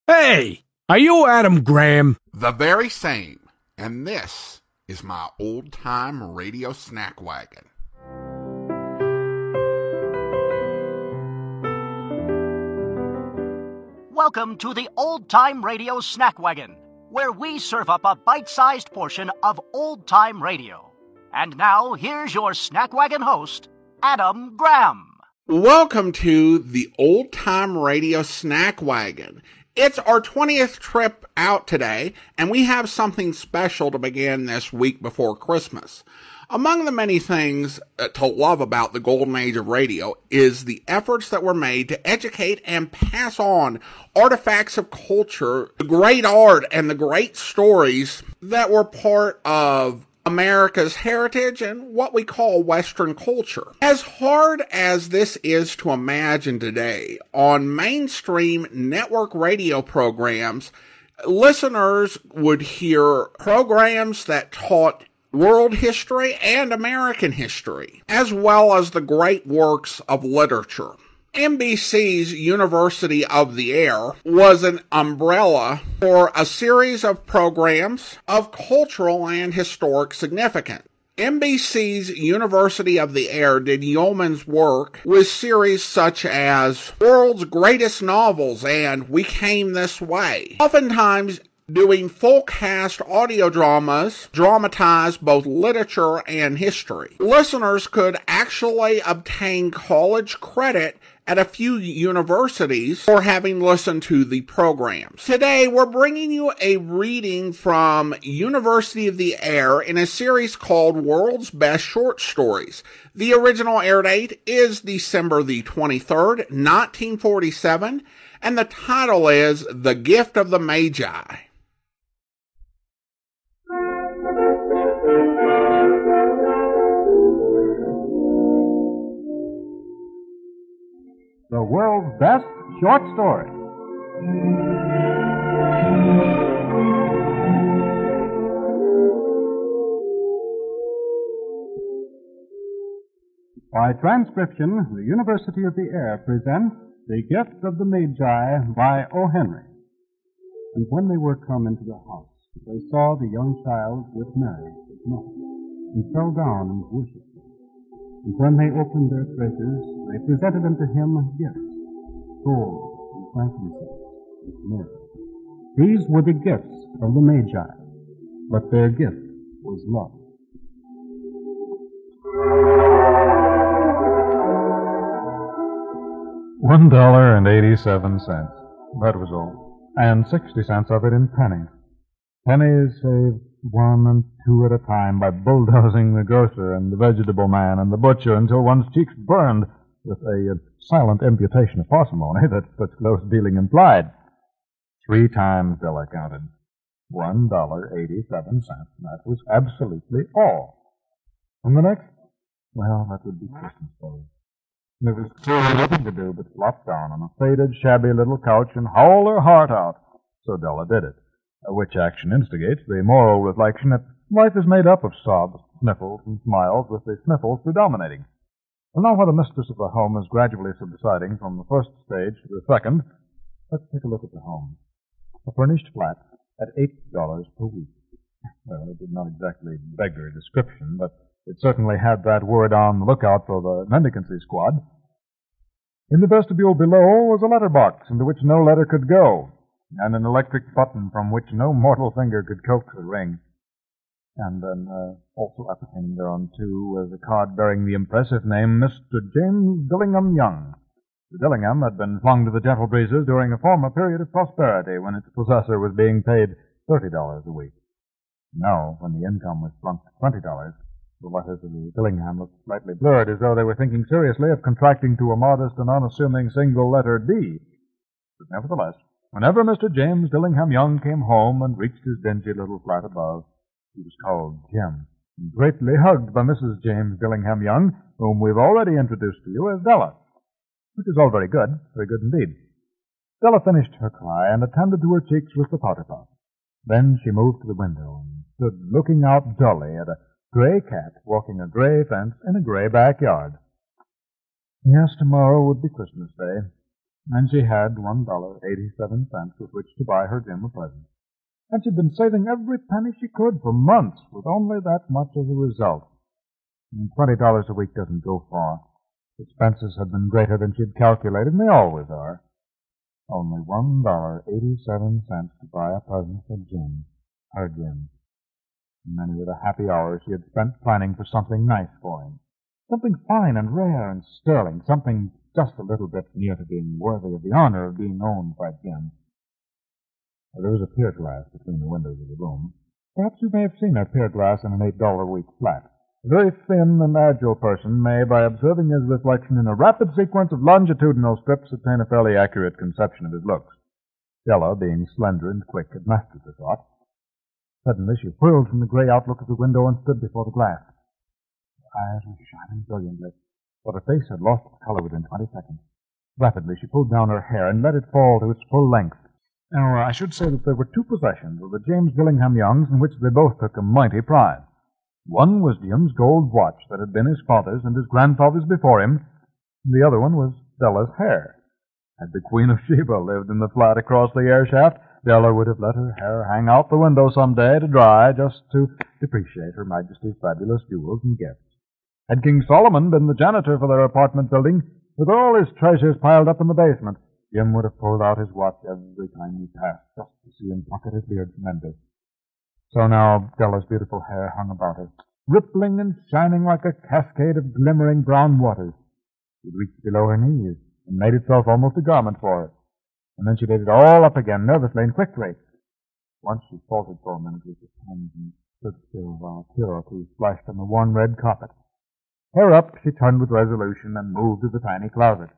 Hey, are you Adam Graham? The very same. And this is my old-time radio snack wagon. Welcome to the Old Time Radio Snack Wagon, where we serve up a bite-sized portion of old-time radio. And now, here's your Snack Wagon host, Adam Graham. Welcome to the old-time radio snack wagon. It's our 20th trip out today, and we have something special to begin this week before Christmas. Among the many things to love about the golden age of radio is the efforts that were made to educate and pass on artifacts of culture, the great art, and the great stories that were part of America's heritage and what we call Western culture. As hard as this is to imagine today, on mainstream network radio programs, listeners would hear programs that taught world history and American history, as well as the great works of literature. NBC's University of the Air was an umbrella for a series of programs of cultural and historic significance. NBC's University of the Air did yeoman's work with series such as World's Greatest Novels and We Came This Way, oftentimes doing full cast audio dramas, dramatize both literature and history. Listeners could actually obtain college credit at a few universities for having listened to the programs. Today, we're bringing you a reading from University of the Air in a series called World's Best Short Stories. The original air date is December the 23rd, 1947, and the title is The Gift of the Magi. The world's best short story. By transcription, the University of the Air presents The Gift of the Magi by O. Henry. And when they were come into the house, they saw the young child with Mary, his mother, and fell down and worshipped him. And when they opened their treasures, they presented unto him gifts, gold and frankincense and myrrh. These were the gifts of the Magi, but their gift was love. $1.87. That was all. And 60 cents of it in pennies. Pennies saved 1 and 2 at a time by bulldozing the grocer and the vegetable man and the butcher until one's cheeks burned with a silent imputation of parsimony that such close dealing implied. 3 times Della counted. $1.87. That was absolutely all. And the next? Well, that would be Christmas Day. There was clearly nothing to do but flop down on a faded, shabby little couch and howl her heart out. So Della did it. Which action instigates the moral reflection that life is made up of sobs, sniffles, and smiles, with the sniffles predominating. And now while the mistress of the home is gradually subsiding from the first stage to the second, let's take a look at the home. A furnished flat at $8 per week. Well, it did not exactly beggar description, but it certainly had that word on the lookout for the mendicancy squad. In the vestibule below was a letter box into which no letter could go, and an electric button from which no mortal finger could coax a ring. And then, also appertaining thereunto was a card bearing the impressive name Mr. James Dillingham Young. The Dillingham had been flung to the gentle breezes during a former period of prosperity when its possessor was being paid $30 a week. Now, when the income was flunked to $20, the letters of the Dillingham looked slightly blurred, as though they were thinking seriously of contracting to a modest and unassuming single letter D. But nevertheless, whenever Mr. James Dillingham Young came home and reached his dingy little flat above, he was called Jim, and greatly hugged by Mrs. James Dillingham Young, whom we've already introduced to you as Della, which is all very good indeed. Della finished her cry and attended to her cheeks with the powder puff. Then she moved to the window and stood looking out dully at a gray cat walking a gray fence in a gray backyard. Yes, tomorrow would be Christmas Day. And she had $1.87 with which to buy her Jim a present. And she'd been saving every penny she could for months, with only that much as a result. And $20 a week doesn't go far. Expenses had been greater than she'd calculated, and they always are. Only $1.87 to buy a present for Jim, her Jim. And many were the happy hours she had spent planning for something nice for him. Something fine and rare and sterling, something just a little bit near to being worthy of the honor of being owned by Jim. There was a pier glass between the windows of the room. Perhaps you may have seen a pier glass in an $8-a-week flat. A very thin and agile person may, by observing his reflection in a rapid sequence of longitudinal strips, obtain a fairly accurate conception of his looks. Della, being slender and quick, had mastered the thought. Suddenly she whirled from the gray outlook of the window and stood before the glass. Her eyes were shining brilliantly, but her face had lost its color within 20 seconds. Rapidly she pulled down her hair and let it fall to its full length. Now, I should say that there were two possessions of the James Dillingham Youngs in which they both took a mighty pride. One was Jim's gold watch that had been his father's and his grandfather's before him, and the other one was Della's hair. Had the Queen of Sheba lived in the flat across the air shaft, Della would have let her hair hang out the window some day to dry, just to depreciate Her Majesty's fabulous jewels and gifts. Had King Solomon been the janitor for their apartment building, with all his treasures piled up in the basement, Jim would have pulled out his watch every time he passed, just to see him pluck at his beard and mend it. So now Della's beautiful hair hung about her, rippling and shining like a cascade of glimmering brown waters. It reached below her knees and made itself almost a garment for her. And then she did it all up again, nervously and quickly. Once she faltered for a minute with her hands and stood still while a tear or two splashed on the worn red carpet. Hair up, she turned with resolution and moved to the tiny closet.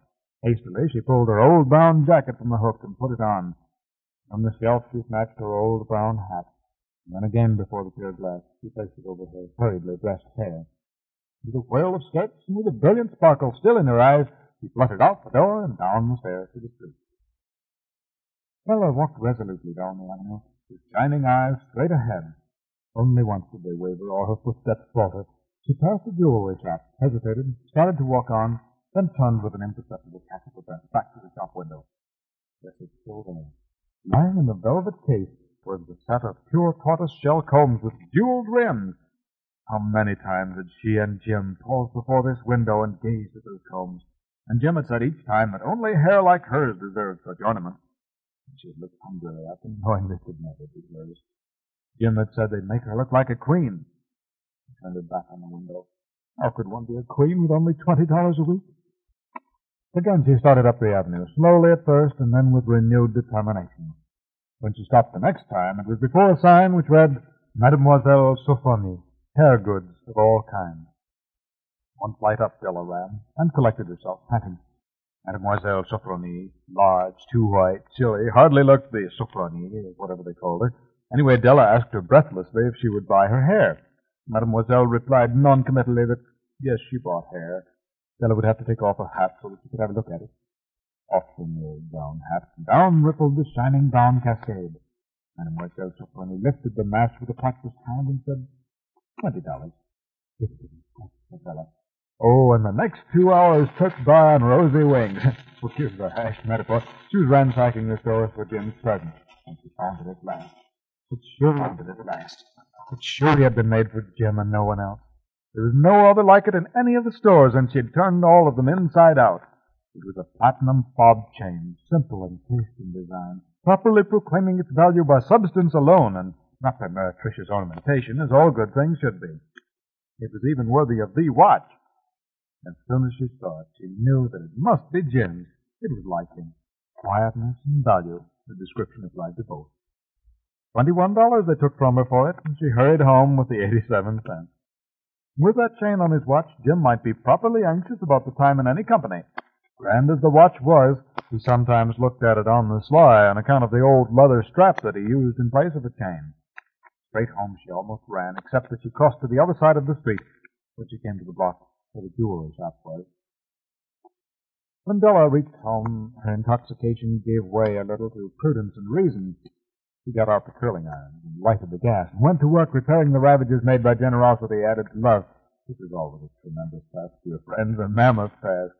Hastily, she pulled her old brown jacket from the hook and put it on. From the shelf, she snatched her old brown hat. And then again before the pier glass, she placed it over her hurriedly dressed hair. With a whirl of skirts and with a brilliant sparkle still in her eyes, she fluttered out the door and down the stairs to the street. Della walked resolutely down the avenue, with shining eyes straight ahead. Only once did they waver or her footsteps falter. She passed the jewelry shop, hesitated, started to walk on, then turned with an imperceptible catch of her breath back to the shop window. Yes, it's still there. Lying in the velvet case was the set of pure tortoise-shell combs with jeweled rims. How many times had she and Jim paused before this window and gazed at those combs, and Jim had said each time that only hair like hers deserved such ornament. And she had looked hungrily at them, knowing they could never be hers. Jim had said they'd make her look like a queen. She turned her back on the window. How could one be a queen with only $20 a week? Again she started up the avenue, slowly at first, and then with renewed determination. When she stopped the next time, it was before a sign which read, Mademoiselle Sophonie, hair goods of all kinds. One flight up Della ran, and collected herself, panting. Mademoiselle Sophonie, large, too white, chilly, hardly looked the Sophonie, or whatever they called her. Anyway, Della asked her breathlessly if she would buy her hair. Mademoiselle replied noncommittally that, yes, she bought hair. Della would have to take off her hat so that she could have a look at it. Off came the old brown hat, and down rippled the shining brown cascade. Mademoiselle Sophonie lifted the mass with a practiced hand and said, $20. It didn't cost Della. Oh, and the next 2 hours took by on rosy wings. Forgive the hashed metaphor. She was ransacking the stores for Jim's present, and she found it at last. It surely had been made for Jim and no one else. There was no other like it in any of the stores, and she had turned all of them inside out. It was a platinum fob chain, simple and chaste in design, properly proclaiming its value by substance alone, and not by meretricious ornamentation, as all good things should be. It was even worthy of the watch. As soon as she saw it, she knew that it must be Jim's. It was like him. Quietness and value, the description applied to both. $21 they took from her for it, and she hurried home with the 87 cents. With that chain on his watch, Jim might be properly anxious about the time in any company. Grand as the watch was, he sometimes looked at it on the sly on account of the old leather strap that he used in place of a chain. Straight home she almost ran, except that she crossed to the other side of the street, when she came to the block where the jewelry shop was. When Della reached home, her intoxication gave way a little to prudence and reason. She got out the curling irons and lighted the gas, and went to work repairing the ravages made by generosity added to love. This is always a tremendous task, dear friends, a mammoth task.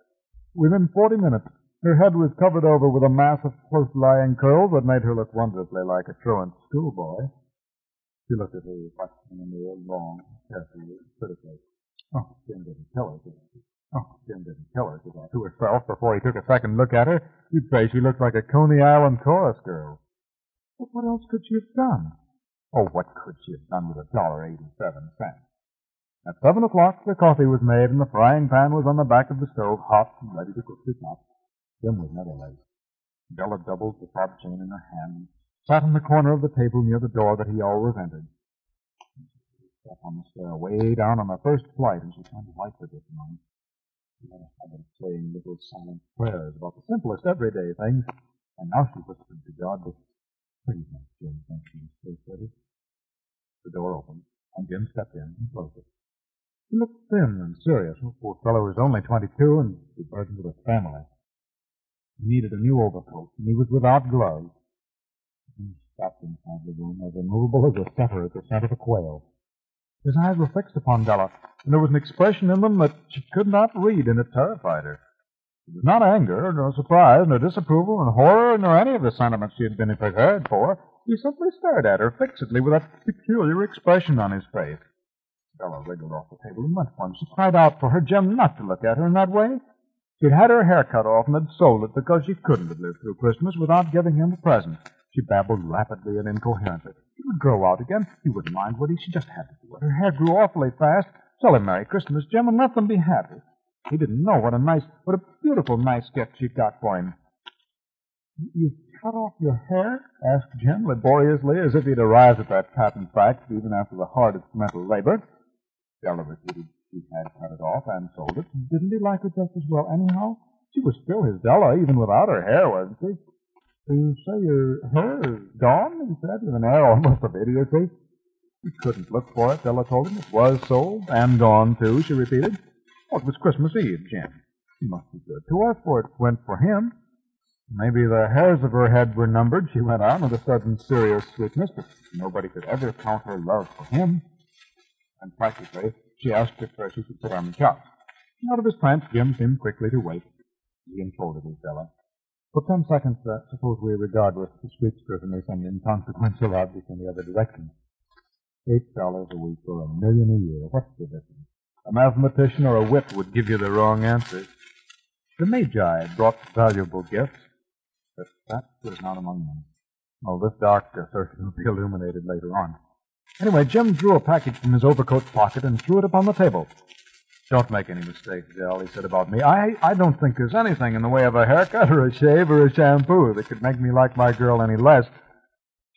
Within 40 minutes, Her head was covered over with a mass of close-lying curls that made her look wonderfully like a truant schoolboy. She looked at her reflection in the mirror long, carefully, critically. Oh, Jim didn't kill her, did he? Oh, Jim didn't kill her, she thought to herself before he took a second look at her. You'd say she looked like a Coney Island chorus girl. But what else could she have done? Oh, what could she have done with $1.87? At 7 o'clock, the coffee was made and the frying pan was on the back of the stove, hot and ready to cook the top. Jim was never late. Della doubled the fob chain in her hand and sat in the corner of the table near the door that he always entered. She sat on the stair way down on the first flight, and she turned white for just a moment. She had a habit of saying little silent prayers about the simplest everyday things, and now she whispered to God that, "Please make Jim think he's safe ready." The door opened, and Jim stepped in and closed it. He looked thin and serious. The poor fellow was only 22 and was burdened with a family. He needed a new overcoat, and he was without gloves. He stopped inside the room as immovable as a setter at the scent of a quail. His eyes were fixed upon Della, and there was an expression in them that she could not read, and it terrified her. It was not anger, nor surprise, nor disapproval, nor horror, nor any of the sentiments she had been prepared for. He simply stared at her fixedly with that peculiar expression on his face. Della wriggled off the table and went for him. She cried out for her Jim not to look at her in that way. She'd had her hair cut off and had sold it because she couldn't have lived through Christmas without giving him a present. She babbled rapidly and incoherently. It would grow out again. He wouldn't mind, would he? She just had to do it. Her hair grew awfully fast. Tell him Merry Christmas, Jim, and let them be happy. He didn't know what a beautiful, nice gift she'd got for him. "You've cut off your hair?" asked Jim laboriously, as if he'd arrived at that patent fact even after the hardest mental labor. Della repeated she had cut it off and sold it. Didn't he like her just as well anyhow? She was still his Della, even without her hair, wasn't she? "You say your hair is gone?" he said, with an air almost of idiocy. He couldn't look for it, Della told him. It was sold, and gone, too, she repeated. Oh, it was Christmas Eve, Jim. She must be good to her, for it went for him. Maybe the hairs of her head were numbered, she went on with a sudden serious sweetness, but nobody could ever count her love for him. And practically, she asked if she could sit on the couch. Out of his trance, Jim seemed quickly to wait. He unfolded his Della. For 10 seconds, suppose we regard with discreet scrutiny some inconsequential object in the other direction. $8 a week or $1 million a year. What's the difference? A mathematician or a wit would give you the wrong answer. The Magi brought valuable gifts, but that was not among them. Oh, this dark assertion will be illuminated later on. Anyway, Jim drew a package from his overcoat pocket and threw it upon the table. "Don't make any mistakes, Dell," he said about me. I don't think there's anything in the way of a haircut or a shave or a shampoo that could make me like my girl any less.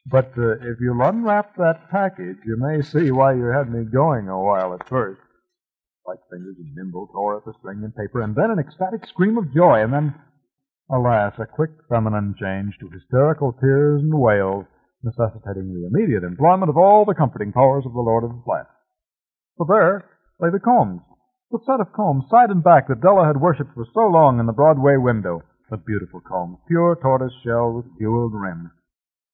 But if you'll unwrap that package, you may see why you had me going a while at first." White fingers and nimble tore at the string and paper, and then an ecstatic scream of joy, and then, alas, a quick feminine change to hysterical tears and wails, necessitating the immediate employment of all the comforting powers of the lord of the flat. So there lay the combs, the set of combs, side and back, that Della had worshipped for so long in the Broadway window. The beautiful combs, pure tortoise shell with jeweled rims,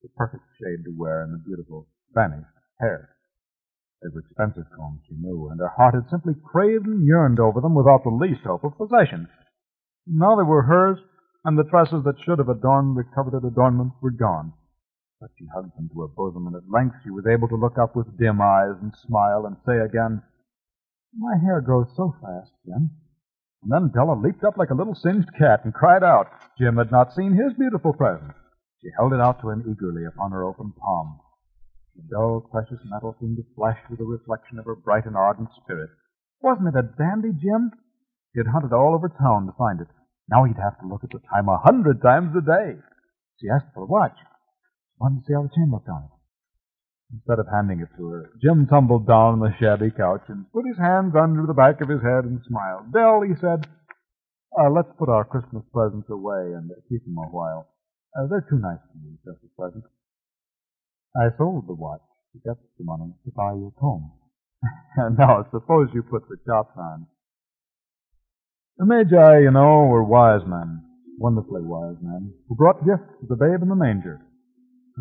the perfect shade to wear in the beautiful, vanished hair. They were expensive combs, she knew, and her heart had simply craved and yearned over them without the least hope of possession. Now they were hers, and the tresses that should have adorned the coveted adornments were gone. But she hugged them to her bosom, and at length she was able to look up with dim eyes and smile and say again, "My hair grows so fast, Jim." And then Della leaped up like a little singed cat and cried out. Jim had not seen his beautiful present. She held it out to him eagerly upon her open palm. The dull, precious metal seemed to flash with the reflection of her bright and ardent spirit. Wasn't it a dandy, Jim? He had hunted all over town to find it. Now he'd have to look at the time 100 times a day. She asked for a watch. She wanted to see how the chain looked on it. Instead of handing it to her, Jim tumbled down on the shabby couch and put his hands under the back of his head and smiled. "Dell," he said, "let's put our Christmas presents away and keep them a while. They're too nice to me, just a present. I sold the watch to get the money to buy you a comb. And now suppose you put the chops on." The Magi, you know, were wise men, wonderfully wise men, who brought gifts to the babe in the manger.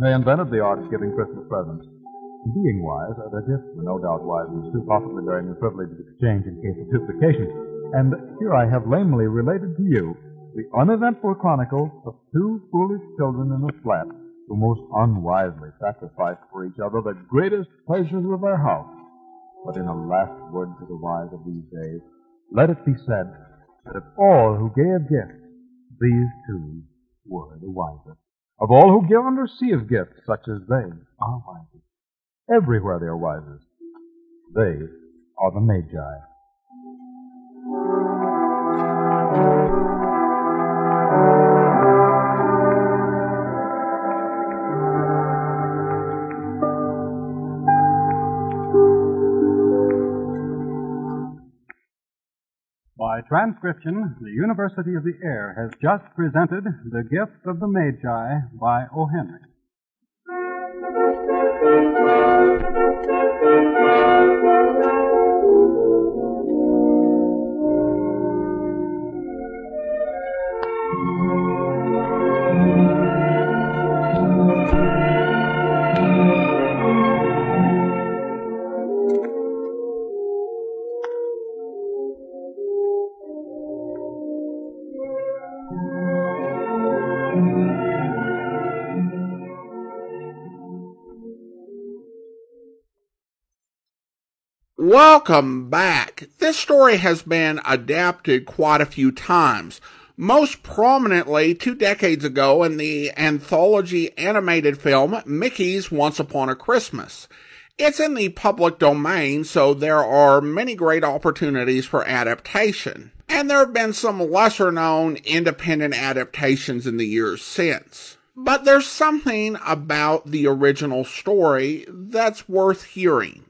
They invented the art of giving Christmas presents. And being wise, their gifts were no doubt wise ones too, possibly bearing the privilege of exchange in case of duplication. And here I have lamely related to you the uneventful chronicle of two foolish children in a flat who most unwisely sacrificed for each other the greatest pleasures of their house. But in a last word to the wise of these days, let it be said that of all who gave gifts, these two were the wisest. Of all who give and receive gifts such as they are wisest. Everywhere they are wisest. They are the Magi. By transcription, the University of the Air has just presented The Gift of the Magi by O. Henry. Welcome back. This story has been adapted quite a few times, most prominently 2 decades ago in the anthology animated film Mickey's Once Upon a Christmas. It's in the public domain, so there are many great opportunities for adaptation. And there have been some lesser-known independent adaptations in the years since. But there's something about the original story that's worth hearing.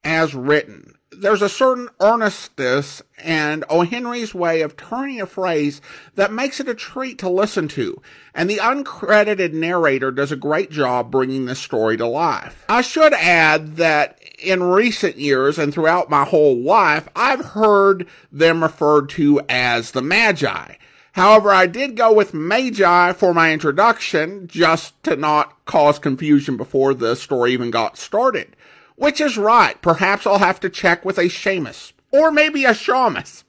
As written, there's a certain earnestness and O. Henry's way of turning a phrase that makes it a treat to listen to, and the uncredited narrator does a great job bringing this story to life. I should add that in recent years and throughout my whole life, I've heard them referred to as the Magi. However, I did go with Magi for my introduction, just to not cause confusion before the story even got started. Which is right. Perhaps I'll have to check with a Seamus. Or maybe a Shamus.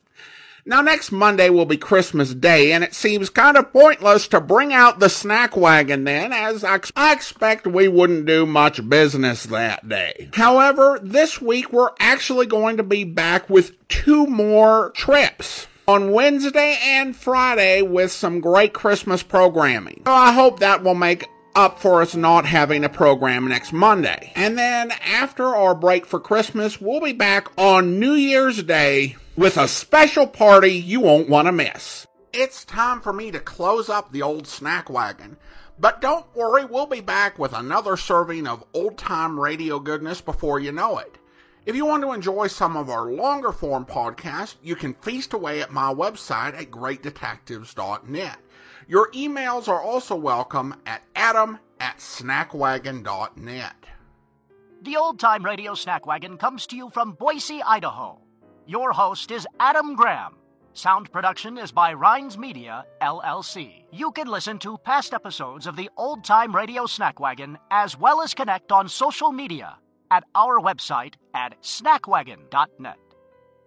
Now, next Monday will be Christmas Day, and it seems kind of pointless to bring out the snack wagon then, as I expect we wouldn't do much business that day. However, this week we're actually going to be back with 2 more trips. On Wednesday and Friday with some great Christmas programming. So I hope that will make up for us not having a program next Monday. And then after our break for Christmas, we'll be back on New Year's Day with a special party you won't want to miss. It's time for me to close up the old snack wagon. But don't worry, we'll be back with another serving of old-time radio goodness before you know it. If you want to enjoy some of our longer form podcasts, you can feast away at my website at greatdetectives.net. Your emails are also welcome at adam@snackwagon.net. The Old Time Radio Snack Wagon comes to you from Boise, Idaho. Your host is Adam Graham. Sound production is by Rhines Media, LLC. You can listen to past episodes of the Old Time Radio Snack Wagon as well as connect on social media at our website at snackwagon.net.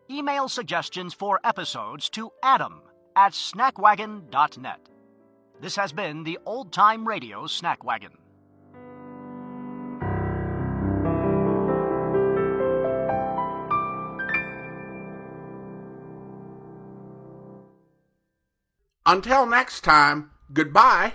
Email suggestions for episodes to adam@snackwagon.net. This has been the Old Time Radio Snack Wagon. Until next time, goodbye.